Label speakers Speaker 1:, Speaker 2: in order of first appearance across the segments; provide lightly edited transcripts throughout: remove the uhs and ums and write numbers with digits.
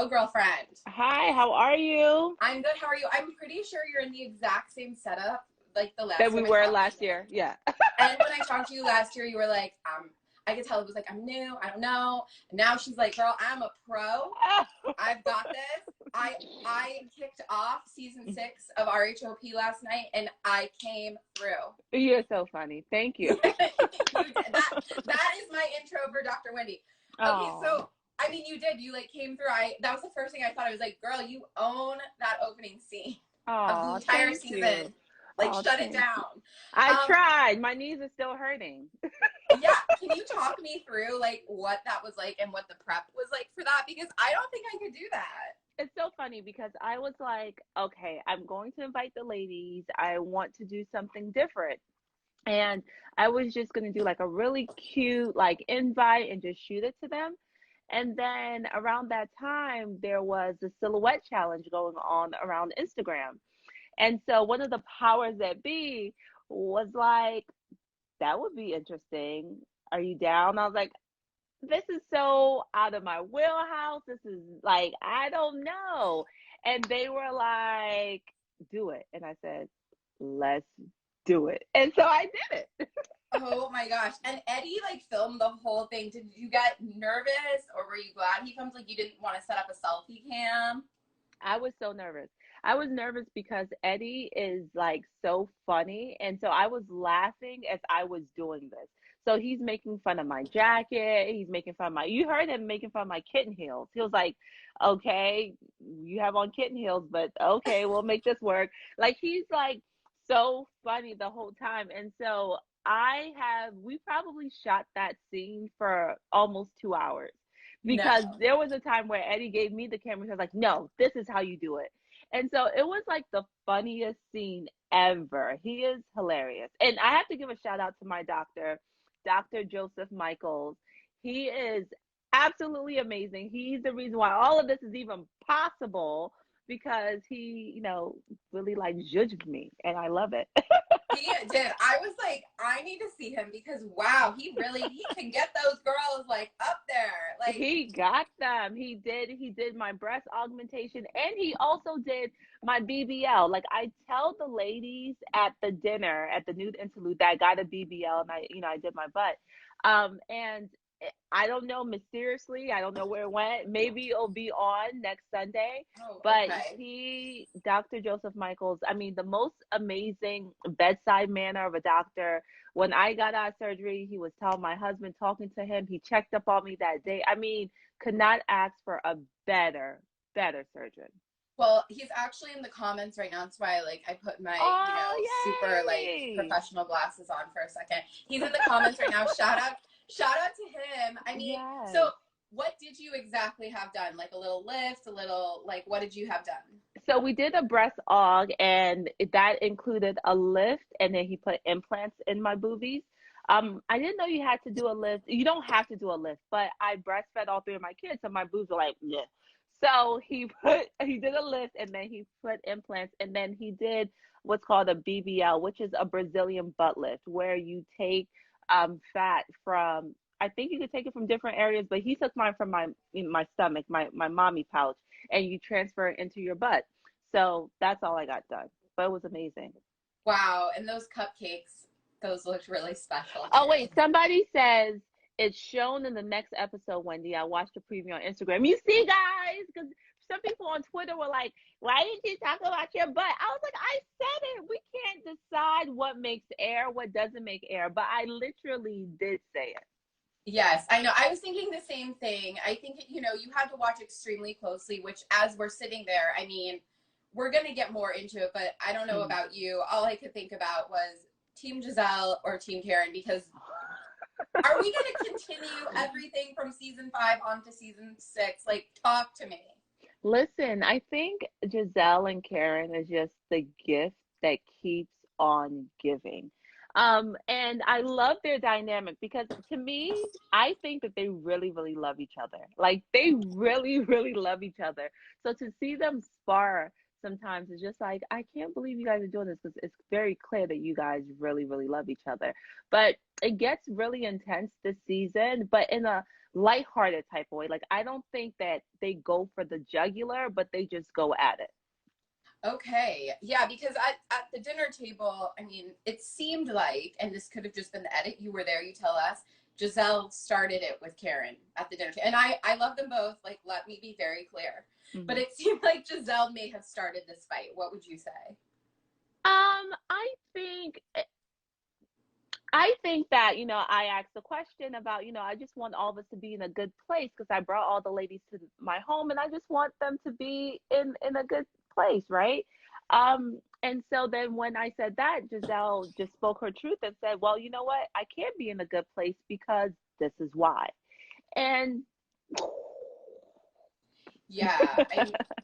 Speaker 1: Oh, girlfriend.
Speaker 2: Hi, how are you?
Speaker 1: I'm good. How are you? I'm pretty sure you're in the exact same setup like the
Speaker 2: That
Speaker 1: last
Speaker 2: we
Speaker 1: time I
Speaker 2: were
Speaker 1: talked to
Speaker 2: last
Speaker 1: you.
Speaker 2: year. Yeah.
Speaker 1: And when I talked to you last year, you were like, I could tell it was like, I'm new. I don't know. And now she's like, girl, I'm a pro. I've got this. I kicked off season 6 of RHOP last night and I came through.
Speaker 2: You're so funny. Thank you.
Speaker 1: You did. That is my intro for Dr. Wendy. Okay,
Speaker 2: Oh,
Speaker 1: so I mean, you did. You like came through. That was the first thing I thought. I was like, girl, you own that opening scene of the
Speaker 2: oh,
Speaker 1: entire
Speaker 2: thank you.
Speaker 1: season. Like,
Speaker 2: Oh,
Speaker 1: shut it
Speaker 2: thank you.
Speaker 1: down.
Speaker 2: I
Speaker 1: Um,
Speaker 2: tried. My knees are still hurting.
Speaker 1: yeah. Can you talk me through like what that was like and what the prep was like for that? Because I don't think I could do that.
Speaker 2: It's so funny because I was like, okay, I'm going to invite the ladies. I want to do something different. And I was just going to do like a really cute like invite and just shoot it to them. And then around that time, there was a silhouette challenge going on around Instagram. And so one of the powers that be was like, that would be interesting. Are you down? I was like, this is so out of my wheelhouse. This is like, I don't know. And they were like, do it. And I said, let's do it. And so I did it.
Speaker 1: Oh my gosh. And Eddie like filmed the whole thing. Did you get nervous or were you glad he comes? Like you didn't want to set up a selfie cam?
Speaker 2: I was so nervous. I was nervous because Eddie is like so funny. And so I was laughing as I was doing this. So he's making fun of my jacket. He's making fun of you heard him making fun of my kitten heels. He was like, okay, you have on kitten heels, but okay, we'll make this work. Like he's like so funny the whole time. And so we probably shot that scene for almost 2 hours
Speaker 1: No.
Speaker 2: because there was a time where Eddie gave me the camera. He was like, no, this is how you do it. And so it was like the funniest scene ever. He is hilarious. And I have to give a shout out to my doctor, Dr. Joseph Michaels. He is absolutely amazing. He's the reason why all of this is even possible, because he, really like judged me and I love it.
Speaker 1: He did. I was like, I need to see him because wow, he can get those girls like up there. Like
Speaker 2: He got them. He did my breast augmentation and he also did my BBL. Like I tell the ladies at the dinner at the nude interlude that I got a BBL and I did my butt. And I don't know, mysteriously, I don't know where it went. Maybe it'll be on next Sunday.
Speaker 1: oh,
Speaker 2: But
Speaker 1: okay.
Speaker 2: Dr. Joseph Michaels, I mean, the most amazing bedside manner of a doctor. When I got out of surgery, he was telling my husband, talking to him. He checked up on me that day. I mean, could not ask for a better surgeon.
Speaker 1: Well, he's actually in the comments right now. That's why like I put my,
Speaker 2: Oh,
Speaker 1: super like
Speaker 2: yay!
Speaker 1: professional glasses on for a second. He's in the comments right now. Shout out to him. I mean,
Speaker 2: Yes.
Speaker 1: so what did you exactly have done? Like a little lift, a little like what did you have done?
Speaker 2: So we did a breast aug, and that included a lift, and then he put implants in my boobies. I didn't know you had to do a lift. You don't have to do a lift, but I breastfed all three of my kids, so my boobs were like, yeah. So he did a lift, and then he put implants, and then he did what's called a BBL, which is a Brazilian butt lift, where you take fat from. I think you could take it from different areas, but he took mine from my stomach, my mommy pouch, and you transfer it into your butt. So that's all I got done. But it was amazing.
Speaker 1: Wow, and those cupcakes, those looked really special
Speaker 2: Oh, wait,
Speaker 1: too.
Speaker 2: somebody says it's shown in the next episode, Wendy. I watched the preview on Instagram. You see, guys, because some people on Twitter were like, why didn't you talk about your butt? I was like, I said it. We can't decide what makes air, what doesn't make air. But I literally did say it.
Speaker 1: Yes, I know. I was thinking the same thing. I think, you had to watch extremely closely, which as we're sitting there, I mean, we're going to get more into it, but I don't know
Speaker 2: Mm.
Speaker 1: about you. All I could think about was Team Giselle or Team Karen, because are we going to continue everything from season 5 on to season 6? Like, talk to me.
Speaker 2: Listen, I think Giselle and Karen is just the gift that keeps on giving. And I love their dynamic because to me, I think that they really, really love each other. Like they really, really love each other. So to see them spar sometimes is just like, I can't believe you guys are doing this because it's very clear that you guys really, really love each other. But it gets really intense this season, but in a lighthearted type of way. Like, I don't think that they go for the jugular, but they just go at it.
Speaker 1: Okay. Yeah, because at the dinner table, I mean, it seemed like, and this could have just been the edit, you were there, you tell us, Giselle started it with Karen at the dinner table. And I love them both, like, let me be very clear. But it seemed like Giselle may have started this fight. What would you say?
Speaker 2: I think that, I asked the question about, I just want all of us to be in a good place because I brought all the ladies to my home and I just want them to be in a good place, right? And so then when I said that, Giselle just spoke her truth and said, well, you know what? I can't be in a good place because this is why. And
Speaker 1: yeah,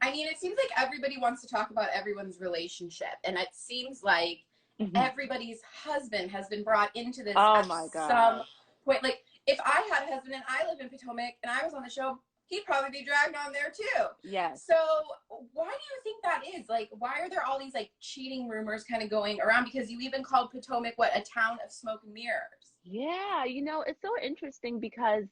Speaker 1: I mean, it seems like everybody wants to talk about everyone's relationship, and it seems like everybody's husband has been brought into this
Speaker 2: oh my
Speaker 1: some
Speaker 2: God.
Speaker 1: point. Like, if I had a husband and I live in Potomac and I was on the show, he'd probably be dragged on there too.
Speaker 2: Yes.
Speaker 1: So why do you think that is? Like, why are there all these like cheating rumors kind of going around? Because you even called Potomac what, a town of smoke and mirrors.
Speaker 2: Yeah, it's so interesting because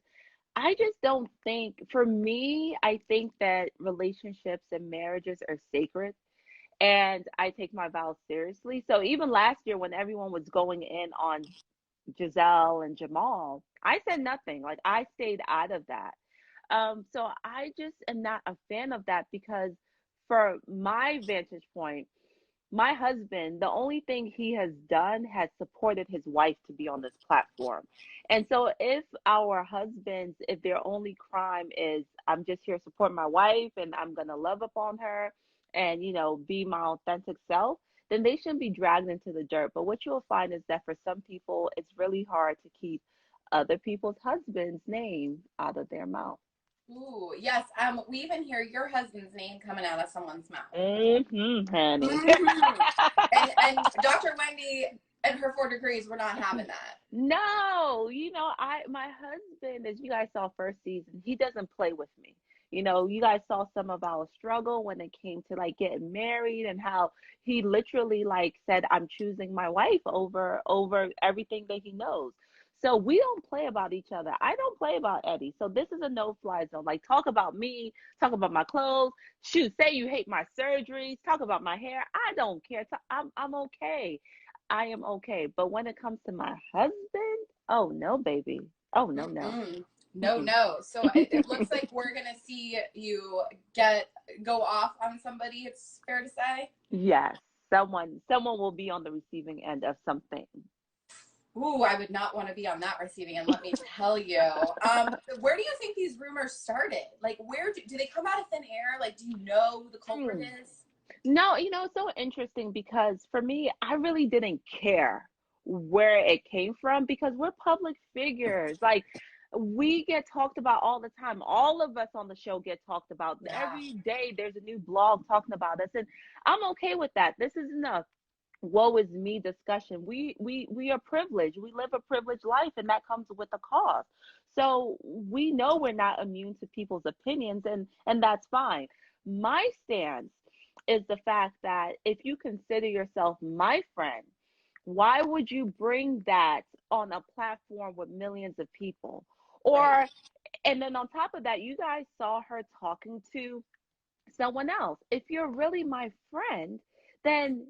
Speaker 2: I just don't think, for me, I think that relationships and marriages are sacred and I take my vows seriously. So even last year when everyone was going in on Giselle and Jamal, I said nothing. Like, I stayed out of that. So I just am not a fan of that because for my vantage point, my husband, the only thing he has done has supported his wife to be on this platform. And so if our husbands, if their only crime is I'm just here to support my wife and I'm going to love upon her and, be my authentic self, then they shouldn't be dragged into the dirt. But what you'll find is that for some people, it's really hard to keep other people's husbands' name out of their mouth.
Speaker 1: Ooh, yes. We even hear your husband's name coming out of someone's mouth.
Speaker 2: Honey.
Speaker 1: And Dr. Wendy and her 4 degrees were not having that.
Speaker 2: No, my husband, as you guys saw first season, he doesn't play with me. You guys saw some of our struggle when it came to like getting married and how he literally like said, I'm choosing my wife over everything that he knows. So we don't play about each other. I don't play about Eddie. So this is a no-fly zone. Like, talk about me, talk about my clothes. Shoot, say you hate my surgeries, talk about my hair. I don't care. I'm okay. I am okay. But when it comes to my husband, oh no, baby. Oh no, no.
Speaker 1: Mm-mm. No,
Speaker 2: Mm-mm.
Speaker 1: no. So it looks like we're gonna see you go off on somebody. It's fair to say.
Speaker 2: Yes, someone will be on the receiving end of something.
Speaker 1: Ooh, I would not want to be on that receiving end. Let me tell you. Where do you think these rumors started? Like, where do they come out of thin air? Like, do you know who the culprit
Speaker 2: Hmm.
Speaker 1: is?
Speaker 2: No, it's so interesting because for me, I really didn't care where it came from because we're public figures. Like, we get talked about all the time. All of us on the show get talked about.
Speaker 1: Yeah.
Speaker 2: Every day there's a new blog talking about us, and I'm okay with that. This is enough woe is me discussion. We are privileged. We live a privileged life, and that comes with a cost. So we know we're not immune to people's opinions, and that's fine. My stance is the fact that if you consider yourself my friend, why would you bring that on a platform with millions of people?
Speaker 1: Right.
Speaker 2: Or, and then on top of that, you guys saw her talking to someone else. If you're really my friend, then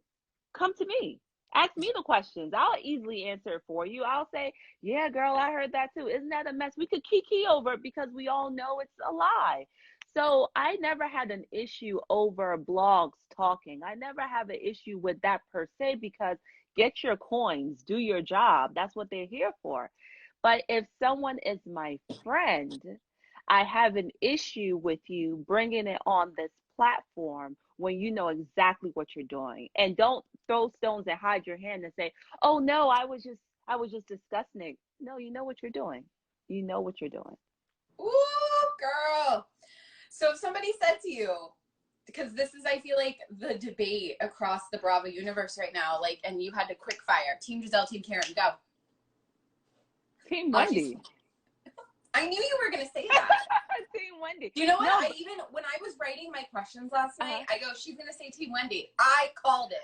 Speaker 2: come to me. Ask me the questions. I'll easily answer it for you. I'll say, yeah, girl, I heard that too. Isn't that a mess? We could kiki over it because we all know it's a lie. So I never had an issue over blogs talking. I never have an issue with that per se because get your coins, do your job. That's what they're here for. But if someone is my friend, I have an issue with you bringing it on this platform when you know exactly what you're doing. And don't throw stones and hide your hand and say, "Oh no, I was just discussing it." No, you know what you're doing. You know what you're doing.
Speaker 1: Ooh, girl. So if somebody said to you, because this is, I feel like, the debate across the Bravo universe right now, like, and you had to quick fire, Team Giselle, Team Karen, go.
Speaker 2: Team
Speaker 1: She's,
Speaker 2: Wendy.
Speaker 1: I knew you were going to say that.
Speaker 2: Team Wendy.
Speaker 1: You know what?
Speaker 2: No,
Speaker 1: When I was writing my questions last
Speaker 2: uh-huh.
Speaker 1: night, I go, she's going to say Team Wendy. I called it.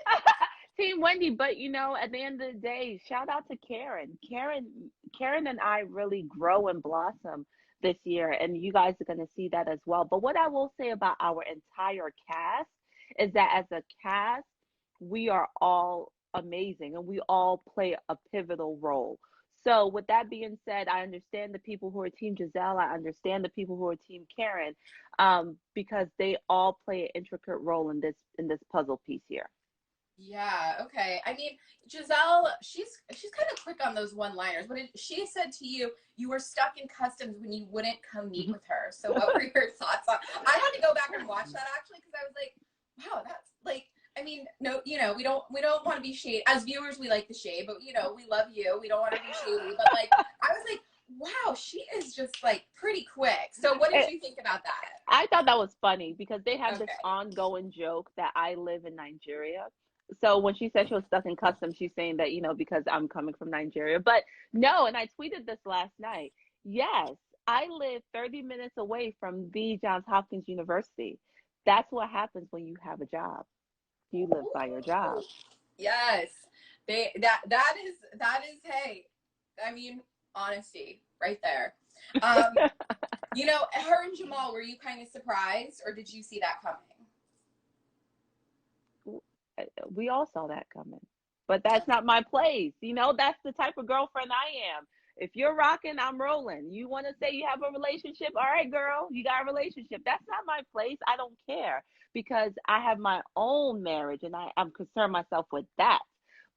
Speaker 2: Team Wendy, but at the end of the day, shout out to Karen. Karen and I really grow and blossom this year, and you guys are going to see that as well. But what I will say about our entire cast is that as a cast, we are all amazing and we all play a pivotal role. So with that being said, I understand the people who are Team Giselle. I understand the people who are Team Karen, because they all play an intricate role in this puzzle piece here.
Speaker 1: Yeah, okay. I mean, Giselle, she's kind of quick on those one-liners. What did she said to you? You were stuck in customs when you wouldn't come meet with her. So what were your thoughts on? I had to go back and watch that actually because I was like, wow, that's like, I mean, no, you know, we don't want to be shady. As viewers, we like the shade, but you know, we love you. We don't want to be shady, but like, I was like, wow, she is just like pretty quick. So what did you think about that?
Speaker 2: I thought that was funny because they have
Speaker 1: Okay.
Speaker 2: this ongoing joke that I live in Nigeria. So when she said she was stuck in customs, she's saying that, you know, because I'm coming from Nigeria. But no, and I tweeted this last night. Yes, I live 30 minutes away from the Johns Hopkins University. That's what happens when you have a job. You live by your job.
Speaker 1: Yes. That is hey, I mean, honesty right there. You know, her and Jamal, were you kind of surprised or did you see that coming?
Speaker 2: We all saw that coming, but that's not my place. You know, that's the type of girlfriend I am. If you're rocking, I'm rolling. You want to say you have a relationship? All right, girl, you got a relationship. That's not my place. I don't care because I have my own marriage and I'm concerned myself with that.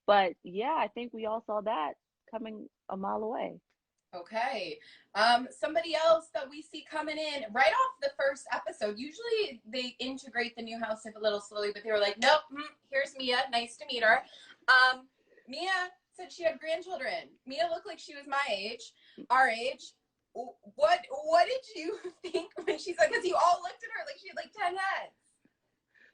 Speaker 2: But yeah, I think we all saw that coming a mile away.
Speaker 1: Okay. Somebody else that we see coming in right off the first episode. Usually they integrate the new house a little slowly, but they were like, nope, here's Mia. Nice to meet her. Mia said she had grandchildren. Mia looked like she was my age, our age. What did you think when she said, because you all looked at her like she had like 10 heads.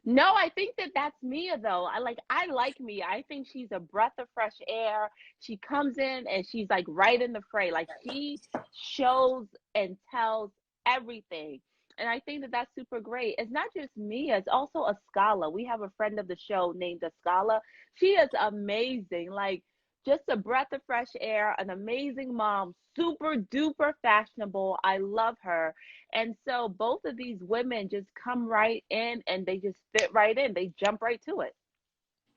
Speaker 2: No, I think that that's Mia though. I like Mia. I think she's a breath of fresh air. She comes in and she's like right in the fray. Like she shows and tells everything. And I think that that's super great. It's not just Mia, it's also Ascala. We have a friend of the show named Ascala. She is amazing. Like just a breath of fresh air, an amazing mom, super duper fashionable. I love her. And so both of these women just come right in and they just fit right in. They jump right to it.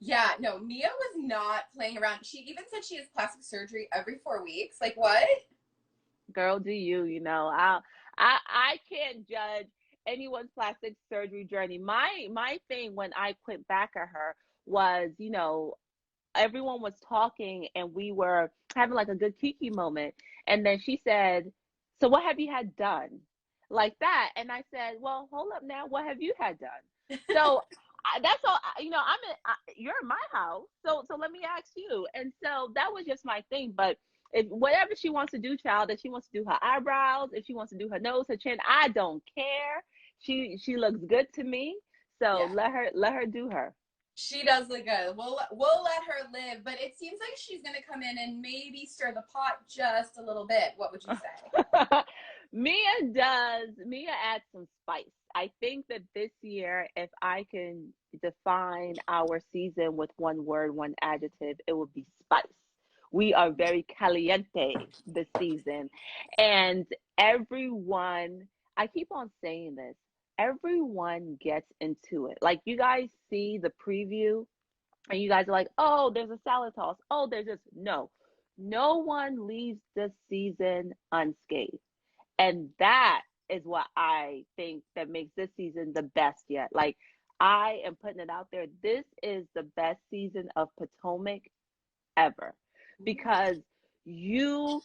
Speaker 1: Yeah, no, Mia was not playing around. She even said she has plastic surgery every 4 weeks. Like what?
Speaker 2: Girl, do you, you know, I can't judge anyone's plastic surgery journey. My thing when I quit back at her was, you know, everyone was talking and we were having like a good kiki moment. And then she said, so what have you had done? Like that. And I said, well, hold up now. What have you had done? So that's all, you know, you're in my house. So let me ask you. And so that was just my thing. But if whatever she wants to do, child, if she wants to do her eyebrows, if she wants to do her nose, her chin, I don't care. She looks good to me. So
Speaker 1: Yeah.
Speaker 2: let her do her.
Speaker 1: She does look good. We'll let her live, but it seems like she's gonna come in and maybe stir the pot just a little bit. What would you say?
Speaker 2: Mia adds some spice. I think that this year, if I can define our season with one word, one adjective, it would be spice. We are very caliente this season. And everyone, I keep on saying this, everyone gets into it. Like you guys see the preview and you guys are like, oh, there's a salad toss. Oh, there's this. No, no one leaves this season unscathed. And that is what I think that makes this season the best yet. Like, I am putting it out there. This is the best season of Potomac ever because you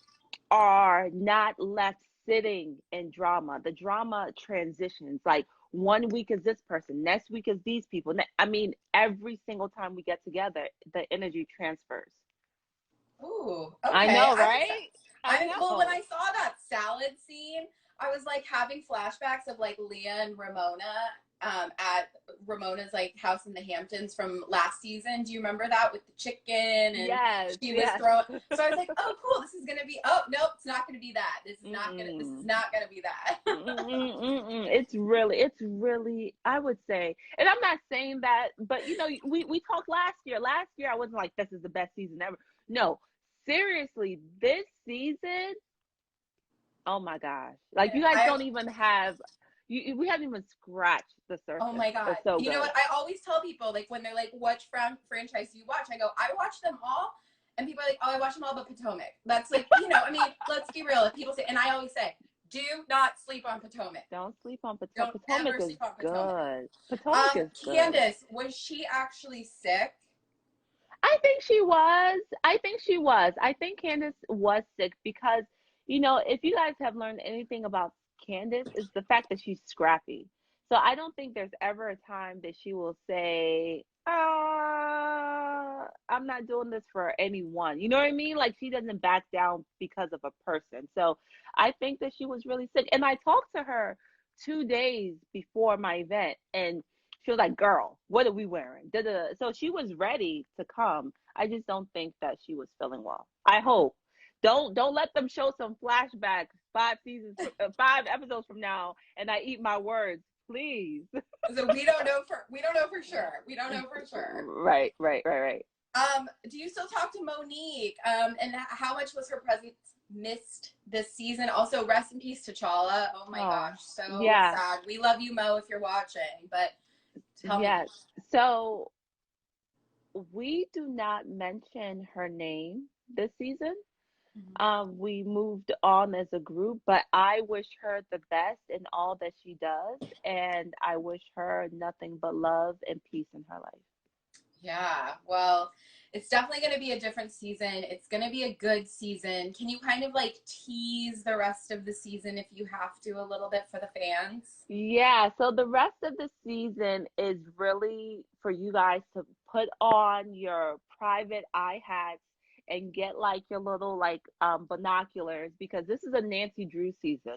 Speaker 2: are not left sitting in drama. The drama transitions. Like, 1 week is this person, next week is these people. I mean, every single time we get together, the energy transfers.
Speaker 1: Ooh,
Speaker 2: I
Speaker 1: okay.
Speaker 2: know, right? I
Speaker 1: Well, when
Speaker 2: know.
Speaker 1: I saw that salad scene, I was like having flashbacks of like Leah and Ramona at Ramona's like house in the Hamptons from last season. Do you remember that with the chicken and
Speaker 2: Yes,
Speaker 1: she was
Speaker 2: yes.
Speaker 1: throwing? So I was like, oh, cool. This is gonna be. Oh, nope, it's not gonna be that. This is not gonna. This is
Speaker 2: Mm.
Speaker 1: not gonna be that.
Speaker 2: It's really, I would say, and I'm not saying that, but you know, we talked last year. Last year, I wasn't like, this is the best season ever. No, seriously, this season, Oh my gosh. Like you guys
Speaker 1: I
Speaker 2: don't even have we haven't even scratched the
Speaker 1: Oh
Speaker 2: surface.
Speaker 1: my God.
Speaker 2: It's so
Speaker 1: You know
Speaker 2: good.
Speaker 1: what? I always tell people, like, when they're like, which franchise do you watch? I go, I watch them all. And people are like, oh, I watch them all but Potomac. That's like, you know, I mean, let's be real. If people say, and I always say, do not sleep on Potomac.
Speaker 2: Don't sleep on Potomac.
Speaker 1: Don't
Speaker 2: Potomac
Speaker 1: ever
Speaker 2: is
Speaker 1: sleep on Potomac.
Speaker 2: good. Potomac is good.
Speaker 1: Candace, was she actually sick?
Speaker 2: I think she was. I think she was. I think Candace was sick because, you know, if you guys have learned anything about Candace, is the fact that she's scrappy. So I don't think there's ever a time that she will say, I'm not doing this for anyone. You know what I mean? Like she doesn't back down because of a person. So I think that she was really sick. And I talked to her 2 days before my event, and she was like, "Girl, what are we wearing?" Da-da-da. So she was ready to come. I just don't think that she was feeling well. I hope. Don't let them show some flashbacks 5 episodes from now, and I eat my words, please.
Speaker 1: So we don't know for sure. We don't know for sure.
Speaker 2: Right.
Speaker 1: Do you still talk to Monique? And how much was her presence missed this season? Also, rest in peace to T'Challa. Oh my gosh, so
Speaker 2: yeah.
Speaker 1: sad. We love you, Mo, if you're watching. But tell me.
Speaker 2: Yes. So we do not mention her name this season. We moved on as a group, but I wish her the best in all that she does, and I wish her nothing but love and peace in her life.
Speaker 1: Yeah, well, it's definitely going to be a different season. It's going to be a good season. Can you kind of like tease the rest of the season if you have to a little bit for the fans?
Speaker 2: Yeah, so the rest of the season is really for you guys to put on your private eye hats and get like your little like binoculars, because this is a Nancy Drew season.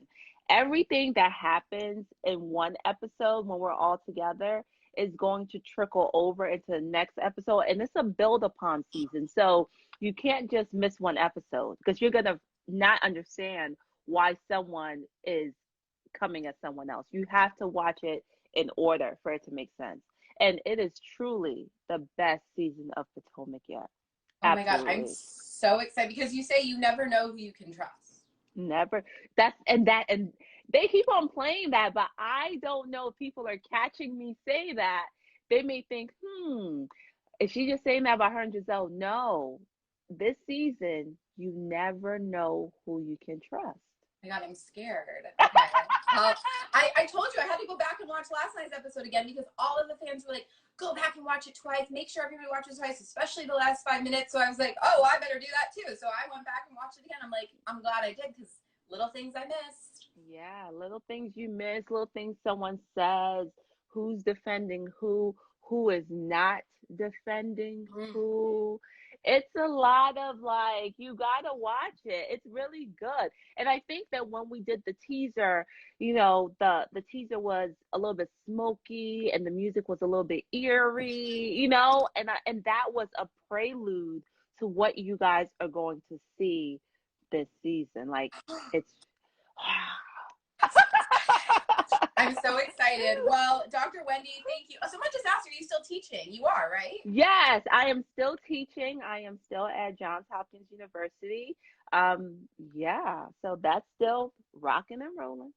Speaker 2: Everything that happens in one episode when we're all together is going to trickle over into the next episode, and it's a build upon season. So you can't just miss one episode because you're gonna not understand why someone is coming at someone else. You have to watch it in order for it to make sense. And it is truly the best season of Potomac yet.
Speaker 1: Oh my gosh, I'm
Speaker 2: Absolutely.
Speaker 1: so excited because you say you never know who you can trust.
Speaker 2: Never. And they keep on playing that, but I don't know if people are catching me say that. They may think, is she just saying that about her and Giselle? No. This season, you never know who you can trust.
Speaker 1: Oh my God, I'm scared. Okay. Well, I told you I had to go back and watch last night's episode again because all of the fans were like, go back and watch it twice. Make sure everybody watches twice, especially the last 5 minutes. So I was like, oh, I better do that too. So I went back and watched it again. I'm like, I'm glad I did because little things I missed.
Speaker 2: Yeah, little things you miss, little things someone says, who's defending who is not defending who. It's a lot of like, you gotta watch it. It's really good. And I think that when we did the teaser, you know, the teaser was a little bit smoky and the music was a little bit eerie, you know, and that was a prelude to what you guys are going to see this season. Like it's
Speaker 1: I'm so excited. Well, Dr. Wendy, thank you. Someone just asked, are you still teaching? You are, right?
Speaker 2: Yes, I am still teaching. I am still at Johns Hopkins University. Yeah, so that's still rocking and rolling.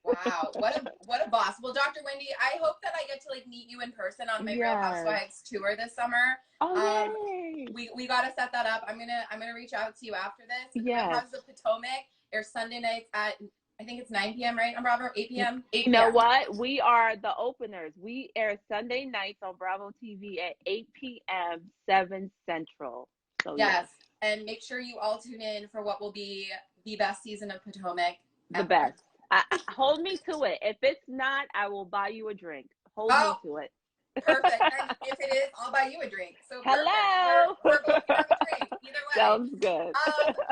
Speaker 1: Wow, what a boss. Well, Dr. Wendy, I hope that I get to like meet you in person on my Real
Speaker 2: Yes.
Speaker 1: Housewives tour this summer.
Speaker 2: Oh, yay.
Speaker 1: We gotta set that up. I'm gonna reach out to you after this.
Speaker 2: Yes.
Speaker 1: Real Houses of Potomac airs Sunday nights at I think it's 9 p.m. right on Bravo, 8 p.m. 8
Speaker 2: You know
Speaker 1: p.m.
Speaker 2: what? We are the openers. We air Sunday nights on Bravo TV at 8 p.m. 7 Central. So
Speaker 1: yes, and make sure you all tune in for what will be the best season of Potomac ever.
Speaker 2: The best. Hold me to it. If it's not, I will buy you a drink. Hold me to it.
Speaker 1: Perfect. And if it is, I'll buy you a drink. So
Speaker 2: hello.
Speaker 1: We're both gonna have a drink. Either way.
Speaker 2: Sounds good.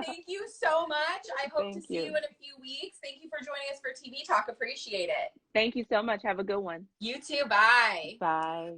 Speaker 1: Thank you so much. I hope to see you in a few weeks. Thank you for joining us for TV Talk. Appreciate it.
Speaker 2: Thank you so much. Have a good one.
Speaker 1: You too. Bye.
Speaker 2: Bye.